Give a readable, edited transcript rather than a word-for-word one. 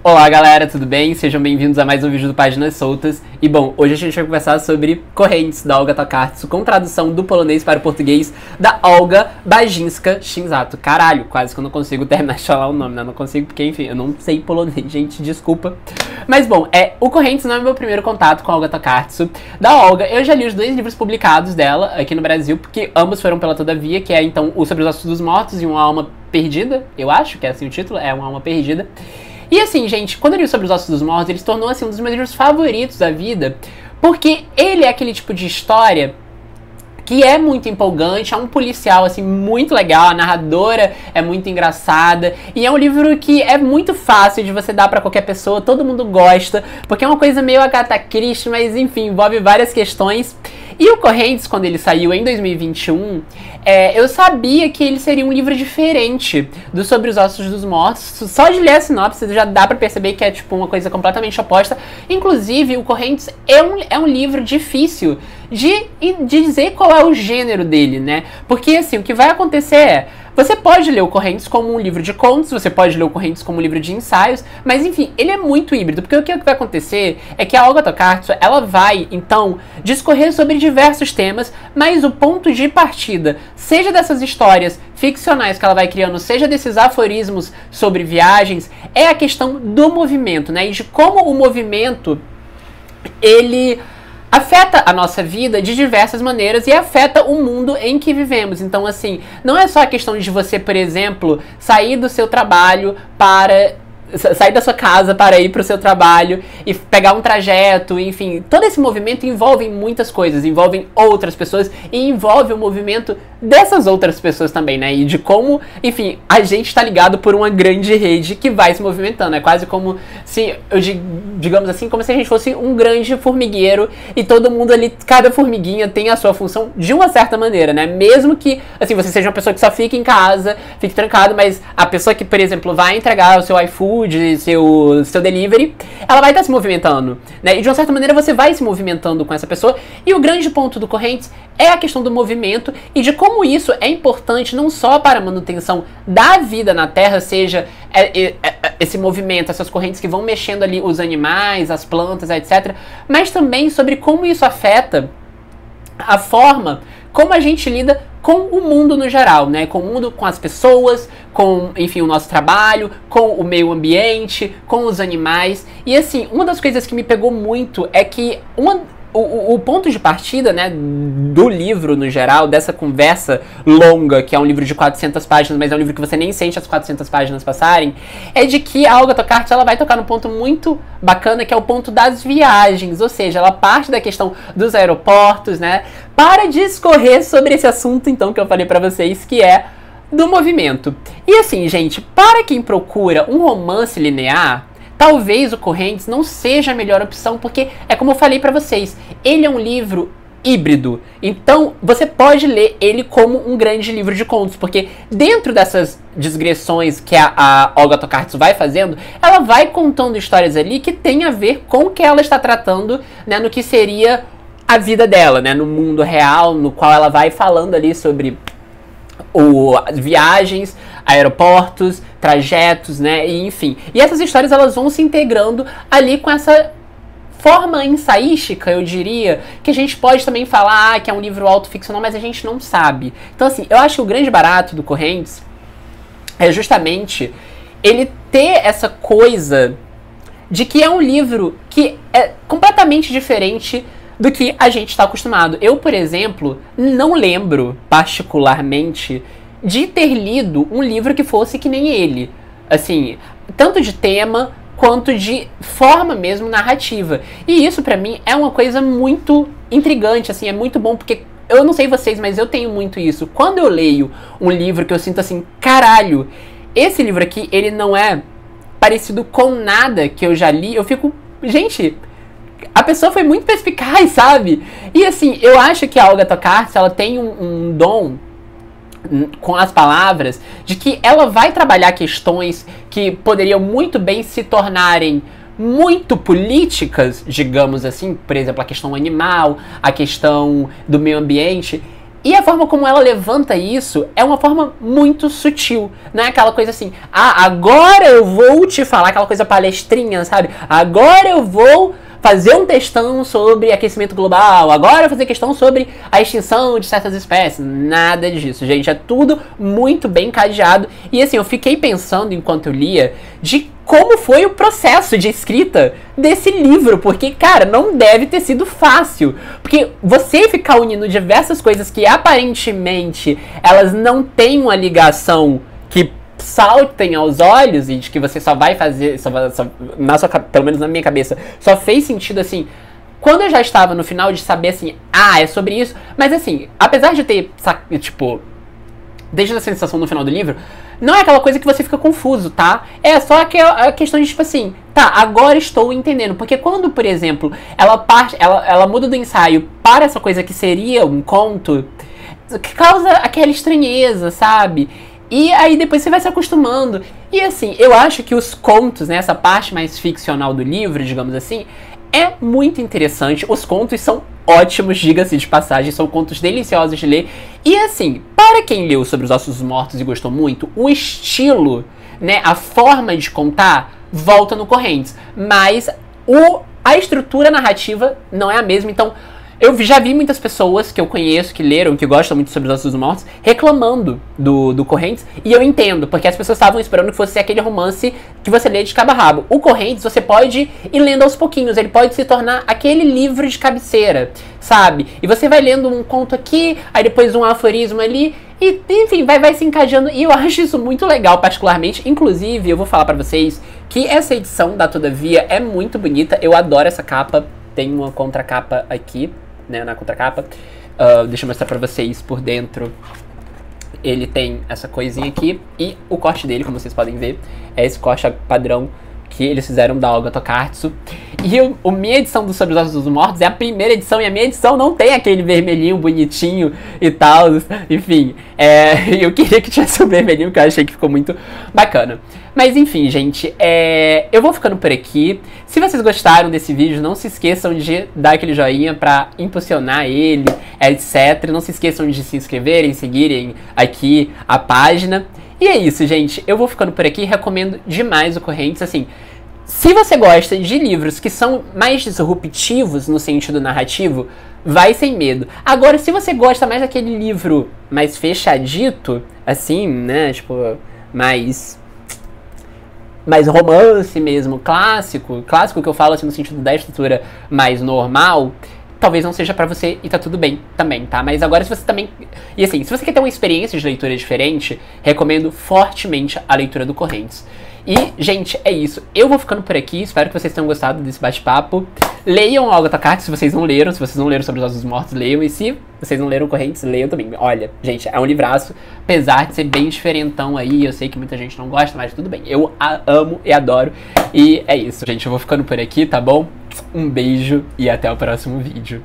Olá galera, tudo bem? Sejam bem-vindos a mais um vídeo do Páginas Soltas. E bom, hoje a gente vai conversar sobre Correntes, da Olga Tokarczuk, com tradução do polonês para o português da Olga Bagińska-Szynczak. Caralho, quase que eu não consigo terminar de falar o nome, né? Não consigo porque, enfim, eu não sei polonês, gente, desculpa. Mas bom, o Correntes não é meu primeiro contato com a Olga Tokarczuk. Da Olga, eu já li os 2 livros publicados dela aqui no Brasil, porque ambos foram pela Todavia, que é então O Sobre os Ossos dos Mortos e Uma Alma Perdida, eu acho que é assim o título, é Uma Alma Perdida. E assim, gente, quando eu li o Sobre os Ossos dos Mortos, ele se tornou assim um dos meus livros favoritos da vida, porque ele é aquele tipo de história que é muito empolgante, é um policial, assim, muito legal, a narradora é muito engraçada, e é um livro que é muito fácil de você dar pra qualquer pessoa, todo mundo gosta, porque é uma coisa meio Agatha Christie, mas enfim, envolve várias questões. E o Correntes, quando ele saiu em 2021, eu sabia que ele seria um livro diferente do Sobre os Ossos dos Mortos. Só de ler a sinopse já dá pra perceber que é tipo uma coisa completamente oposta. Inclusive, o Correntes é um livro difícil de dizer qual é o gênero dele, né? Porque assim, o que vai acontecer é... Você pode ler o Correntes como um livro de contos, você pode ler o Correntes como um livro de ensaios, mas enfim, ele é muito híbrido, porque o que vai acontecer é que a Olga Tokarczuk, ela vai, então, discorrer sobre diversos temas, mas o ponto de partida, seja dessas histórias ficcionais que ela vai criando, seja desses aforismos sobre viagens, é a questão do movimento, né? E de como o movimento, ele afeta a nossa vida de diversas maneiras e afeta o mundo em que vivemos. Então, assim, não é só a questão de você, por exemplo, sair do seu trabalho sair da sua casa para ir para o seu trabalho e pegar um trajeto, enfim, todo esse movimento envolve muitas coisas, envolve outras pessoas e envolve o movimento dessas outras pessoas também, né? E de como, enfim, a gente está ligado por uma grande rede que vai se movimentando. É quase como se, digamos assim, como se a gente fosse um grande formigueiro e todo mundo ali, cada formiguinha tem a sua função de uma certa maneira, né? Mesmo que, assim, você seja uma pessoa que só fica em casa, fique trancado, mas a pessoa que, por exemplo, vai entregar o seu iFood, seu delivery, ela vai estar se movimentando, né? E de uma certa maneira você vai se movimentando com essa pessoa. E o grande ponto do Correntes é a questão do movimento e de como isso é importante não só para a manutenção da vida na Terra, seja esse movimento, essas correntes que vão mexendo ali os animais, as plantas, etc., mas também sobre como isso afeta a forma como a gente lida com o mundo no geral, né? Com o mundo, com as pessoas, com, enfim, o nosso trabalho, com o meio ambiente, com os animais. E assim, uma das coisas que me pegou muito é que o ponto de partida, né, do livro no geral, dessa conversa longa, que é um livro de 400 páginas, mas é um livro que você nem sente as 400 páginas passarem, é de que a Olga Tokarczuk, ela vai tocar num ponto muito bacana, que é o ponto das viagens, ou seja, ela parte da questão dos aeroportos, né, para discorrer sobre esse assunto, então, que eu falei pra vocês, que é do movimento. E assim, gente, para quem procura um romance linear, talvez o Correntes não seja a melhor opção, porque é como eu falei pra vocês, ele é um livro híbrido. Então, você pode ler ele como um grande livro de contos, porque dentro dessas digressões que a Olga Tokarczuk vai fazendo, ela vai contando histórias ali que tem a ver com o que ela está tratando, né, no que seria a vida dela, né, no mundo real, no qual ela vai falando ali sobre viagens, aeroportos, trajetos, né, e enfim. E essas histórias, elas vão se integrando ali com essa forma ensaística, eu diria, que a gente pode também falar que é um livro autoficcional, mas a gente não sabe. Então, assim, eu acho que o grande barato do Correntes é justamente ele ter essa coisa de que é um livro que é completamente diferente do que a gente está acostumado. Eu, por exemplo, não lembro particularmente de ter lido um livro que fosse que nem ele. Assim, tanto de tema quanto de forma mesmo narrativa. E isso pra mim é uma coisa muito intrigante, assim, é muito bom, porque eu não sei vocês, mas eu tenho muito isso. Quando eu leio um livro que eu sinto assim, caralho, esse livro aqui, ele não é parecido com nada que eu já li, eu fico, gente, a pessoa foi muito perspicaz, sabe? E assim, eu acho que a Olga Tokarczuk, ela tem um dom com as palavras, de que ela vai trabalhar questões que poderiam muito bem se tornarem muito políticas, digamos assim, por exemplo, a questão animal, a questão do meio ambiente, E a forma como ela levanta isso é uma forma muito sutil. Não é aquela coisa assim, agora eu vou te falar, aquela coisa palestrinha, sabe? Agora eu vou fazer um textão sobre aquecimento global, agora eu vou fazer questão sobre a extinção de certas espécies. Nada disso, gente. É tudo muito bem cadeado. E assim, eu fiquei pensando enquanto eu lia de como foi o processo de escrita desse livro, porque, cara, não deve ter sido fácil, porque você ficar unindo diversas coisas que aparentemente elas não têm uma ligação que saltem aos olhos e de que você só vai fazer, pelo menos na minha cabeça, só fez sentido assim, quando eu já estava no final de saber assim, é sobre isso, mas assim, apesar de ter, tipo, desde a sensação no final do livro, não é aquela coisa que você fica confuso, tá? É só a questão de, tipo assim, tá, agora estou entendendo. Porque quando, por exemplo, ela muda do ensaio para essa coisa que seria um conto, que causa aquela estranheza, sabe? E aí depois você vai se acostumando. E assim, eu acho que os contos, né, essa parte mais ficcional do livro, digamos assim, é muito interessante. Os contos são ótimos, diga-se de passagem, são contos deliciosos de ler. E assim, para quem leu Sobre os Ossos Mortos e gostou muito, o estilo, né, a forma de contar volta no Correntes, mas a estrutura narrativa não é a mesma. Então, eu já vi muitas pessoas que eu conheço, que leram, que gostam muito sobre os Ossos Mortos, reclamando do Correntes, e eu entendo, porque as pessoas estavam esperando que fosse aquele romance que você lê de cabo a rabo. O Correntes, você pode ir lendo aos pouquinhos, ele pode se tornar aquele livro de cabeceira, sabe? E você vai lendo um conto aqui, aí depois um aforismo ali, e enfim, vai se encadeando, e eu acho isso muito legal, particularmente. Inclusive, eu vou falar pra vocês que essa edição da Todavia é muito bonita, eu adoro essa capa, tem uma contracapa aqui, né, na contracapa. Deixa eu mostrar pra vocês por dentro. Ele tem essa coisinha aqui. E o corte dele, como vocês podem ver, é esse corte padrão que eles fizeram da Olga Tokarczuk. E a minha edição do Sobre os Ossos dos Mortos é a primeira edição, e a minha edição não tem aquele vermelhinho bonitinho e tal. Enfim, eu queria que tivesse o vermelhinho, que eu achei que ficou muito bacana. Mas enfim, gente, eu vou ficando por aqui. Se vocês gostaram desse vídeo, não se esqueçam de dar aquele joinha pra impulsionar ele, etc. Não se esqueçam de se inscreverem, seguirem aqui a página. E é isso, gente. Eu vou ficando por aqui. Recomendo demais o Correntes. Assim, se você gosta de livros que são mais disruptivos no sentido narrativo, vai sem medo. Agora, se você gosta mais daquele livro mais fechadito, assim, né, tipo, mais romance mesmo, clássico que eu falo assim no sentido da estrutura mais normal, talvez não seja pra você e tá tudo bem também, tá? Mas agora se você também... E assim, se você quer ter uma experiência de leitura diferente, recomendo fortemente a leitura do Correntes. E, gente, é isso. Eu vou ficando por aqui. Espero que vocês tenham gostado desse bate-papo. Leiam Olga Tokarczuk se vocês não leram. Se vocês não leram Sobre os Ossos Mortos, leiam. E se vocês não leram Correntes, leiam também. Olha, gente, é um livraço. Apesar de ser bem diferentão aí. Eu sei que muita gente não gosta, mas tudo bem. Eu amo e adoro. E é isso, gente. Eu vou ficando por aqui, tá bom? Um beijo e até o próximo vídeo.